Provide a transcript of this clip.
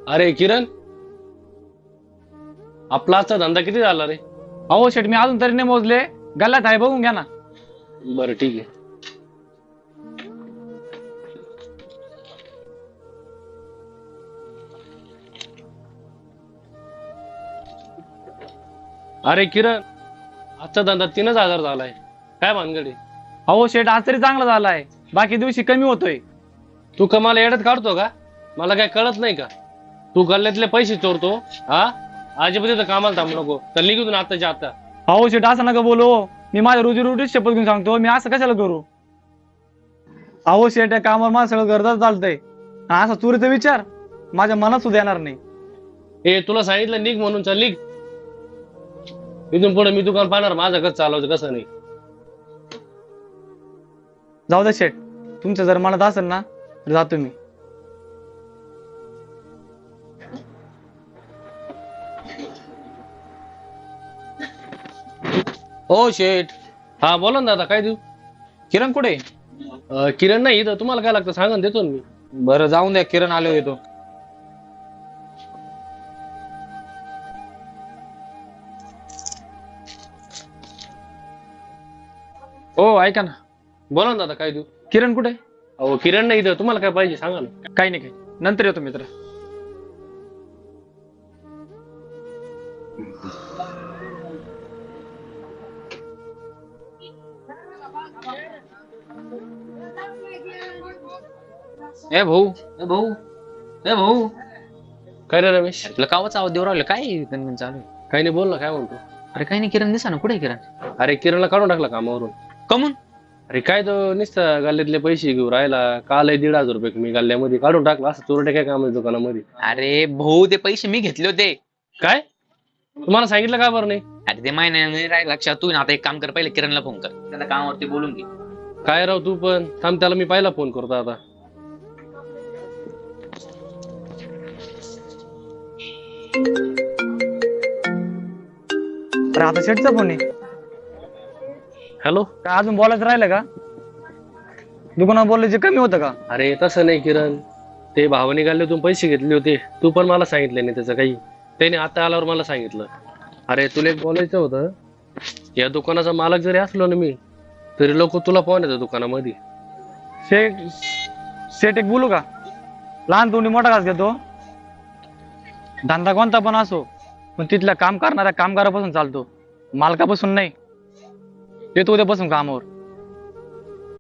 अरे किरण, आपला आजचा धंदा किती झाला रे? अहो शेट, मी अजून तरी नाही मोजले. गल्ल्यात आहे, बघून घ्या ना. बरं ठीक आहे. अरे किरण, आजचा धंदा 3,000 झालाय. काय भानगडी? अहो शेट, आज तरी चांगला झालाय, बाकी दिवशी कमी होतोय. तू कमाला येड्यात काढतो का? मला काय कळत नाही का? तू गल्ल्यातले पैसे चोरतो हा? अजिबात इथं कामाला थांबू नको, तर निघून आताच्या आता. अहो शेट, असं नका बोलू. मी माझ्या रोजीरोटीच शपथ घेऊन सांगतो, मी असं कशाला करू? अहो शेट, या कामावर माझं सगळं घरदार चालतंय. असा चोरीचा विचार माझ्या मनात सुद्धा येणार नाही. ए, तुला सांगितलं निघ म्हणून, चल निघ. इथून पुढे मी दुकान पाहणार, माझं कसं चालवायचं कसं नाही. जाऊ दे शेट, तुमच्या जर मनात असेल ना तर जातो मी. हो शेठ. हा बोला ना दादा, काय देऊ? किरण कुठे? किरण नाही इथं. तुम्हाला काय लागतं सांगा ना, देतो ना मी. बरं जाऊन द्या, किरण आलो येतो. हो ऐका ना, बोला ना दादा, काय देऊ? किरण कुठे? अहो किरण नाही इथं. तुम्हाला काय पाहिजे सांगा ना. काही नाही, काही नंतर येतो मित्र. ए भाऊ, ए भाऊ, ए भाऊ, काय रे रमेश? तुला कावाचा आवाज देऊ राहिला? काय गणगण चालू आहे? काही नाही, बोल ना, काय म्हणतो? अरे काही नाही, किरण दिसा ना. कुठे किरण? अरे किरणला काढून टाकला कामावरून. कमून? अरे काय तो नुसतं गल्ल्यातले पैसे घेऊ राहिला. काल 1,500 रुपये मी गल्ल्यामध्ये काढून टाकला. असं चोरटे काय काम आहे दुकानामध्ये? अरे भाऊ, ते पैसे मी घेतले होते. काय? तुम्हाला सांगितलं का बरं नाही? अरे ते महिन्याने नाही राहिलं लक्षात. तू ना आता एक काम कर, पहिले किरणला फोन कर, त्याला कामावरती बोलून घे. काय राव तू पण थांब, त्याला मी पहिला फोन करतो आता. अरे आता शेटचा फोन आहे. हॅलो. काय अजून बोलायचं राहिलं का? दुकानात बोलायचे कमी होतं का? अरे तसं नाही किरण, ते भावाने गल्ल्यातून पैसे घेतले होते. तू पण मला सांगितलं नाही त्याचं काही. त्याने आता आल्यावर मला सांगितलं. अरे तुला एक बोलायचं होतं, या दुकानाचा मालक जरी असलो ना मी, तरी लोक तुला पाहून येतात दुकानामध्ये. शेट, शेट एक बोलू का? लहान तोंडी मोठा घास घेतो. धंदा कोणता पण असो, पण तिथल्या काम करणाऱ्या कामगारापासून चालतो, मालकापासून नाही. येतो उद्यापासून कामावर.